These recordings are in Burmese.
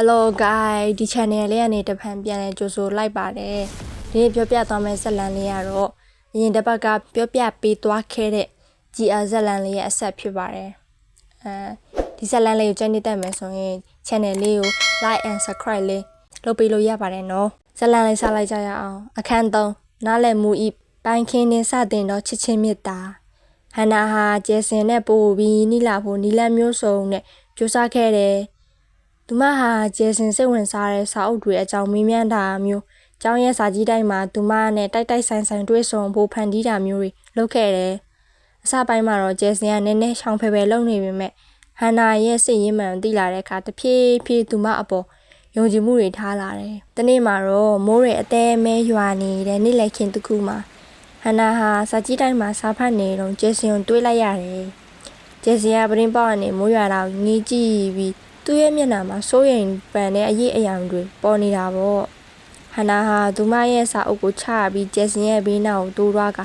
Hello guys ဒီ channel လေးကနေတဖန်ပြန်လဲကြိုဆိုလိုက်ပါတယ်ဒီနေ့ပြောပြသွားမယ့်ဇာတ်လမ်းလေးကတော့အရင်တစ်ပတ်ကပြောပြပေးသွားခဲ့တဲ့ GR ဇာတ်လမ်းလေးရဲ့အဆက်ဖြစ်ပါတယ်ဒီဇာတ်လမ်းလေးကိုကြိုက်နေတဲ့မယ်ဆိုရင် channel လေးကို like and subscribe လေးလုပ်ပေးလို့ရပါတယ်နော်ဇာတ်လမ်းလေးစလိုက်ကြရအောင်အခန်း3နားလည်မှုဤပိုင်းခင်းနေစတင်တော့ချစ်ချင်းမြတ်တာဟန်နာဟာကျဲစင်နဲ့ပို့ပြီးနီလာဖို့နီလန်းမျိုးစုံနဲ့ကြိုးစားခဲ့တယ်သူမဟာကျဲစင်စိတ်ဝင်စားတဲ့စာအုပ်တွေအကြောင်းမေးမြန်းတာမျိုးကျောင်းရဲ့စာကြီးတိုင်းမှာသူမနဲ့တိုက်ဆိုင်တွေ့ဆုံဖို့ဖန်တီးတာမျိုးတွေလုပ်ခဲ့တယ်။အစပိုင်းမှာတော့ကျဲစင်ကနည်းနည်းရှောင်ဖယ်ဖယ်လုပ်နေပေမဲ့ဟန်နာရဲ့စိတ်ရင်းမှန်သိလာတဲ့အခါတဖြည်းဖြည်းသူမအပေါ်ယုံကြည်မှုတွေထားလာတယ်။တနေ့မှာတော့မိုးတွေအသေးမဲရွာနေတဲ့နေ့လည်ခင်းတစ်ခုမှာဟန်နာဟာစာကြီးတိုင်းမှာစာဖတ်နေတော့ကျဲစင်ကိုတွေးလိုက်ရတယ်။ကျဲစင်ကပရင်းပေါက်ကနေမိုးရွာတော့ငေးကြည့်ပြီးသူ့ရဲ့မျက်နှာမှာစိုးရိမ်ပန်တဲ့အရေးအယံတွေပေါ်နေတာပေါ့ဟန်နာဟာသူမရဲ့စာအုပ်ကိုချပြီးကျဲစင်ရဲ့ဘေးနောက်ကိုတိုးသွားက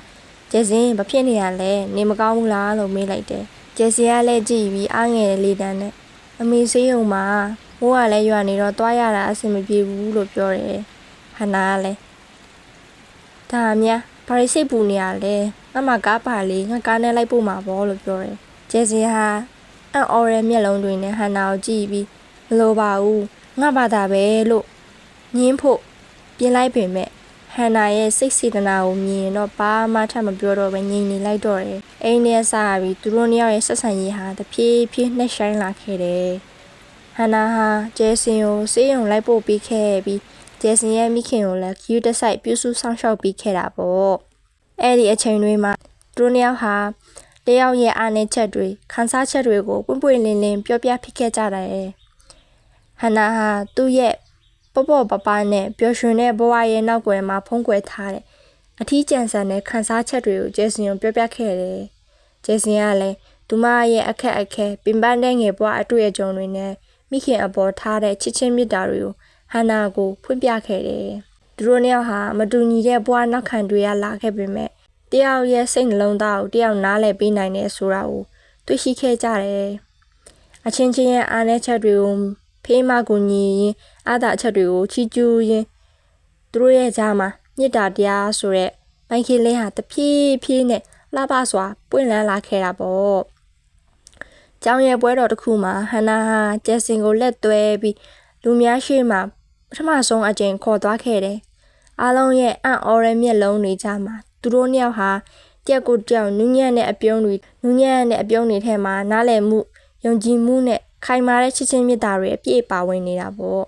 ကျဲစင်ဘာဖြစ်နေရလဲနေမကောင်းဘူးလားလို့မေးလိုက်တယ်ကျဲစင်ကလည်းကြည့်ပြီးအားငယ်တဲ့လေတန်းနဲ့အမေဆေးရုံမှာမိုးကလည်းရွာနေတော့တွားရတာအဆင်မပြေဘူးလို့ပြောတယ်ဟန်နာကလည်းဒါများဘာလို့စိတ်ပူနေရလဲငါကားပါလေငါကားနဲ့လိုက်ပို့မှာပေါ့လို့ပြောတယ်ကျဲစင်ဟာအန်အော်ရဲ့မျက်လုံးတွေနဲ့ဟန်နာကိုကြည့်ပြီးမလိုပါဘူးငါဘာသာပဲလို့ညင်းဖို့ပြင်လိုက်ပေမဲ့ဟန်နာရဲ့စိတ်စေတနာကိုမြင်တော့ဘာမှထပ်မပြောတော့ပဲငြိမ်နေလိုက်တော့တယ်အိမ်ထဲစားပြီးသူတို့နှစ်ယောက်ရဲ့ဆက်ဆံရေးဟာတဖြည်းဖြည်းနှက်ဆိုင်လာခဲ့တယ်ဟန်နာဟာကျဲစင်ကိုစေးရုံလိုက်ပို့ပြီးခဲ့ပြီးကျဲစင်ရဲ့မိခင်ကိုလည်းခယူးတစ်ဆိုင်ပြုစုဆောင်ရှောက်ပြီးခဲ့တာပေါ့အဲ့ဒီအချိန်တွေမှာသူတို့နှစ်ယောက်ဟာတယောက်ရဲ့အားနည်းချက်တွေခန်းစားချက်တွေကိုပွင့်လင်းပြောပြဖြစ်ခဲ့ကြတယ်ဟန်နာဟာသူ့ရဲ့ပေါ့ပပနဲ့ပျော်ရွှင်တဲ့ဘဝရဲ့နောက်ွယ်မှာဖုံးကွယ်ထားတဲ့အထီးကျန်ဆန်တဲ့ခန်းစားချက်တွေကိုကျဲစင်ကိုပြောပြခဲ့တယ်ကျဲစင်ကလည်းသူမရဲ့အခက်ပင်ပန်းတဲ့ငယ်ဘဝအတွေ့အကြုံတွေနဲ့မိခင်အပေါ်ထားတဲ့ချစ်ချင်းမေတ္တာတွေကိုဟန်နာကိုဖွင့်ပြခဲ့တယ်သူတို့နှစ်ယောက်ဟာမတူညီတဲ့ဘဝနောက်ခံတွေကလာခဲ့ပေမဲ့တယောက်ရဲ့စိတ်နှလုံးသားကိုတယောက်နားလည်ပေးနိုင်တယ်ဆိုတာကိုတွေ့ရှိခဲ့ကြတယ်။အချင်းချင်းရဲ့အားနည်းချက်တွေကိုဖေးမကူညီရင်းအားသာချက်တွေကိုချီးကျူးရင်းသူတို့ရဲ့ကြားမှာမေတ္တာတရားဆိုတဲ့မိုင်းခင်းလေးဟာတဖြည်းဖြည်းနဲ့လှပစွာပွင့်လန်းလာခဲ့တာပေါ့။ကျောင်းရဲ့ပွဲတော်တစ်ခုမှာဟန်နာဟာကျဲစင်ကိုလက်သွဲပြီးလူများရှေ့မှာပထမဆုံးအကြိမ်ခေါ်သွားခဲ့တယ်။အားလုံးရဲ့အံ့ဩတဲ့မျက်လုံးတွေကြားမှာသူတို့နှစ်ယောက်ဟာတယောက်ကိုတယောက်နူးညံ့တဲ့အပြုံးတွေထဲမှာနားလည်မှုယုံကြည်မှုနဲ့ခိုင်မာတဲ့ချစ်ချင်းမေတ္တာတွေအပြည့်ပါဝင်နေတာပေါ့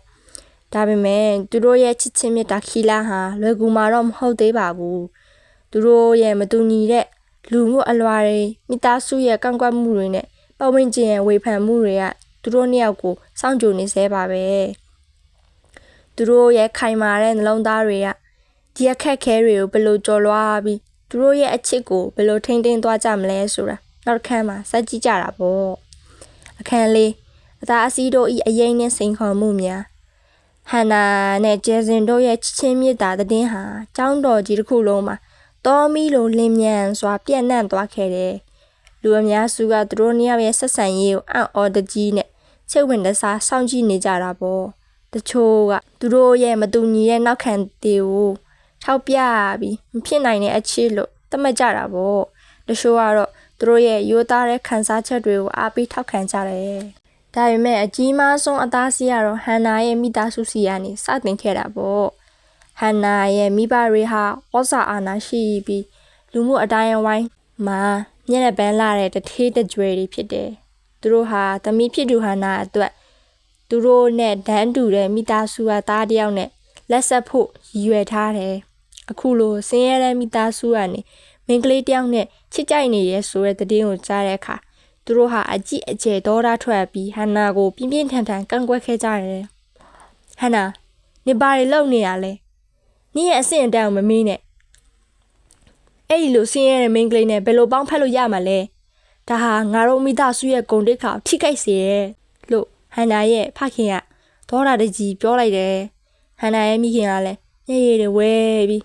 ဒါပေမဲ့သူတို့ရဲ့ချစ်ချင်းမေတ္တာခီလာဟာလွယ်ကူမှာတော့မဟုတ်သေးပါဘူးသူတို့ရဲ့မတူညီတဲ့လူမှုအလွှာတွေမိသားစုရဲ့ကန့်ကွက်မှုတွေနဲ့ပတ်ဝန်းကျင်ရဲ့ဝေဖန်မှုတွေကသူတို့နှစ်ယောက်ကိုစောင့်ကြိုနေစေပါပဲသူတို့ရဲ့ခိုင်မာတဲ့နှလုံးသားတွေကဒီအခက်ခဲတွေကိုဘယ်လိုကျော်လွှားပြီးသူတို့ရဲ့အချစ်ကိုဘယ်လိုထိန်းသိမ်းသွားကြမလဲဆိုတာနောက်တစ်ခါမှစကြည့်ကြတာပေါ့အခန်းလေးအသားအစီးတို့ဤအရင်နဲ့စိန်ခေါ်မှုများဟန်နာနဲ့ကျဲစင်တို့ရဲ့ချစ်ချင်းမြတ်တာတဲ့ဟာကျောင်းတော်ကြီးတစ်ခုလုံးမှာတော်မီလိုလင်းမြန်စွာပြန့်နှံ့သွားခဲ့တယ်လူအများစုကသူတို့နှစ်ယောက်ရဲ့ဆက်ဆံရေးကိုအံ့ဩတကြီးနဲ့စိတ်ဝင်တစားစောင့်ကြည့်နေကြတာပေါ့တချို့ကသူတို့ရဲ့မတူညီတဲ့နောက်ခံတွေကိုထောက်ပြပြီးမဖြစ်နိုင်တဲ့အချစ်လို့သတ်မှတ်ကြတာပေါ့တချို့ကတော့သူတို့ရဲ့ရိုးသားတဲ့ခံစားချက်တွေကိုအားပေးထောက်ခံကြတယ်ဒါပေမဲ့အကြီးမားဆုံးအသားစီးကတော့ဟန်နာရဲ့မိသားစုစီကနေစတင်ခဲ့တာပေါ့ဟန်နာရဲ့မိဘတွေဟာဩဇာအာဏာရှိပြီးလူမှုအတိုင်းအဝိုင်းမှာမျက်နှာပန်းလာတဲ့တထေးတကြွယ်တွေဖြစ်တယ်သူတို့ဟာသမီးဖြစ်သူဟန်နာအတွက်သူတို့နဲ့ဒန်းတူတဲ့မိသားစုကသားတယောက်နဲ့လက်ဆက်ဖို့ရည်ရွယ်ထားတယ်အခုလိုဆင်းရဲတဲ့မိသားစုကနေမင်းကလေးတယောက်နဲ့ချစ်ကြိုက်နေရဲဆိုတဲ့သတင်းကိုကြားတဲ့အခါသူတို့ဟာအကြည့်အကျယ်ဒေါသထွက်ပြီးဟန်နာကိုပြင်းပြင်းထန်ထန်ကန့်ကွက်ခဲ့ကြတယ်ဟန်နာနေပါရီလုံနေရလဲနင့်ရဲ့အဆင့်အတန်းကိုမမေးနဲ့အဲ့ဒီလိုဆင်းရဲတဲ့မင်းကလေးနဲ့ဘယ်လိုပေါင်းဖက်လို့ရမှာလဲဒါဟာငါတို့မိသားစုရဲ့ဂုဏ်တိတ်ခါထိခိုက်စေရဲ့လို့ဟန်နာရဲ့ဖခင်ကဒေါသတကြီးပြောလိုက်တယ်ဟန်နာရဲ့မိခင်ကလည်းညရည်တွေဝဲပြီး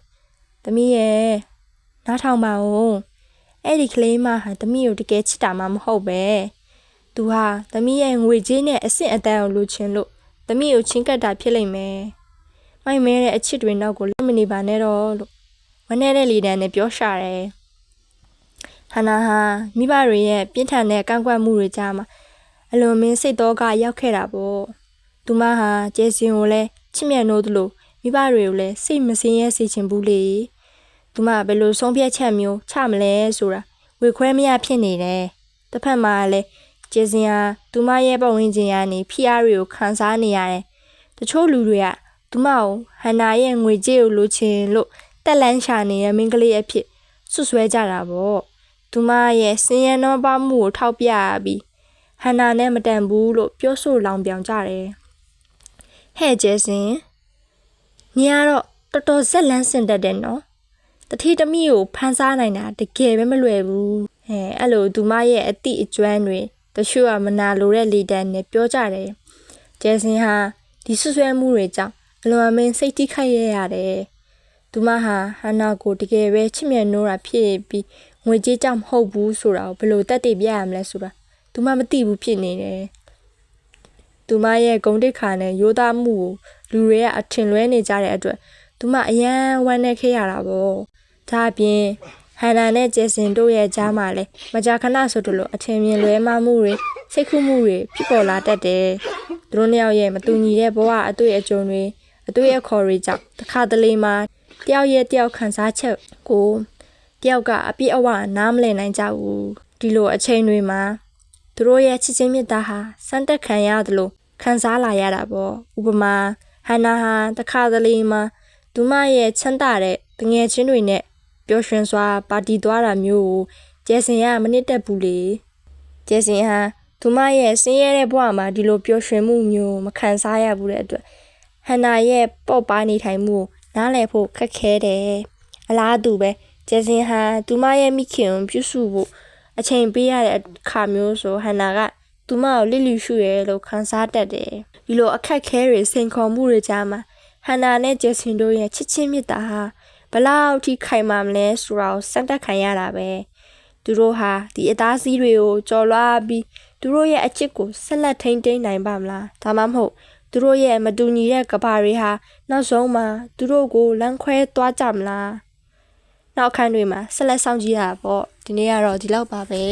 သမီးရဲ့နားထောင်ပါဦးအဲ့ဒီကလေးမဟာသမီးကိုတကယ်ချစ်တာမှမဟုတ်ပဲသူဟာသမီးရဲ့ငွေကြေးနဲ့အဆင့်အတန်းကိုလိုချင်လို့တ သမီးကိုချင်းကပ်တာဖြစ်လိမ့်မယ်မိုက်မဲတဲ့အချစ်တွေနောက်ကိုလက်မနေပါနဲ့တော့လို့မနဲ့တဲ့လေတန်းနဲ့ပြောရှာတယ်ဟန်နာဟာမိဘတွေရဲ့ပြင်းထန်တဲ့ကန့်ကွက်မှုတွေကြားမှာအလွန်မင်းစိတ်တော့ကရောက်ခဲ့တာပေါ့သူမဟာကျဲစင်ကိုလည်းချစ်မြတ်နိုးသလိုမိဘတွေကိုလည်းစိတ်မစင်းရဲစေချင်ဘူးလေသူမဘယ်လိုဆုံးဖြတ်ချက်မျိုးချမလဲဆိုတာဝေခွဲမရဖြစ်နေတယ်တစ်ဖက်မှာလည်းကျဲစင်ဟာသူမရဲ့ပတ်ဝန်းကျင်ကနေဖိအားတွေကိုခံစားနေရတယ်တချို့လူတွေကသူမကိုဟန်နာရဲ့ငွေကြေးကိုလိုချင်လို့တက်လန်းရှာနေတဲ့မိန်းကလေးအဖြစ်ဆွဆွဲကြတာပေါ့သူမရဲ့စင်ရနှောပါမှုကိုထောက်ပြပြီးဟန်နာနဲ့မတန်ဘူးလို့ပြောဆိုလောင်ပြောင်ကြတယ်ဟဲ့ကျဲစင်ညီကတော့တော်တော်ဇက်လန်းစင်တတ်တယ်နော်တတိတမိကိုဖန်ဆားနိုင်တာတကယ်ပဲမလွယ်ဘူးအဲ့လိုသူမရဲ့အတိအကျွမ်းတွေတချို့ကမနာလိုတဲ့လေတန်းနဲ့ပြောကြတယ်ကျဲစင်ဟာဒီဆွဆွဲမှုတွေကြောင့်အလွန်အမင်းစိတ်ထိခိုက်ရရတယ်သူမဟာဟန်နာကိုတကယ်ပဲချစ်မြတ်နိုးတာဖြစ်ပြီးငွေကြေးကြောင့်မဟုတ်ဘူးဆိုတာကိုဘယ်လိုတတ်သိပြရမလဲဆိုတာသူမမသိဘူးဖြစ်နေတယ်သူမရဲ့ဂုဏ်တိတ်ခါနဲ့ရိုးသားမှုကိုလူတွေကအထင်လွဲနေကြတဲ့အတွက်သူမအယံဝမ်းနေခဲ့ရတာပေါ့ဒါအပြင်ဟန်နာနဲ့ကျဲစင်တို့ရဲ့ကြားမှာလည်းမကြာခဏဆိုတို့လိုအထင်မြင်လွဲမှားမှုတွေစိတ်ခုမှုတွေဖြစ်ပေါ်လာတတ်တယ်သူတို့နှစ်ယောက်ရဲ့မတူညီတဲ့ဘဝအတွေ့အကြုံတွေအတွေ့အခေါ်တွေကြောင့်တစ်ခါတလေမှာတယောက်ရဲ့တယောက်ခံစားချက်ကိုတယောက်ကအပြည့်အဝနားမလည်နိုင်ကြဘူးဒီလိုအချိန်တွေမှာသူတို့ရဲ့ချစ်ချင်းမြတ်တာဟာစမ်းတက်ခံရတယ်လို့ခံစားလာရတာပေါ့ဥပမာဟန်နာဟာတစ်ခါတလေမှာသူမရဲ့ချမ်းသာတဲ့တငယ်ချင်းတွေနဲ့ပျော်ရွှင်စွာပါတီသွားတာမျိုးကိုကျဲစင်ကမနစ်တက်ဘူးလေကျဲစင်ဟာသူမရဲ့ဆင်းရဲတဲ့ဘဝမှာဒီလိုပျော်ရွှင်မှုမျိုးမခံစားရဘူးတဲ့အတွက်ဟန်နာရဲ့ပေါ့ပါနေထိုင်မှုနားလည်ဖို့ခက်ခဲတယ်အလားတူပဲကျဲစင်ဟာသူမရဲ့မိခင်ကိုပြုစုဖို့အချိန်ပေးရတဲ့အခါမျိုးဆိုဟန်နာကသူမကိုလစ်လျူရှုရဲလို့ခံစားတတ်တယ်ဒီလိုအခက်ခဲတွေစိန်ခေါ်မှုတွေကြားမှာဟန်နာနဲ့ကျဲစင်တို့ရဲ့ချစ်ချင်းမြတ်တာဟာဘလောက်ထိခိုင်မာမလဲဆိုတာကိုစမ်းတက်ခံရတာပဲသူတို့ဟာဒီအသားစီးတွေကိုကြော်လွှားပြီးသူတို့ရဲ့အချစ်ကိုဆက်လက်ထိန်းသိမ်းနိုင်ပါမလားဒါမှမဟုတ်သူတို့ရဲ့မတူညီတဲ့ကဘာတွေဟာနောက်ဆုံးမှာသူတို့ကိုလမ်းခွဲသွားကြမလားနောက်အခန်းတွေမှာဆက်လက်စောင့်ကြည့်ရတာပေါ့ဒီနေ့ကတော့ဒီလောက်ပါပဲ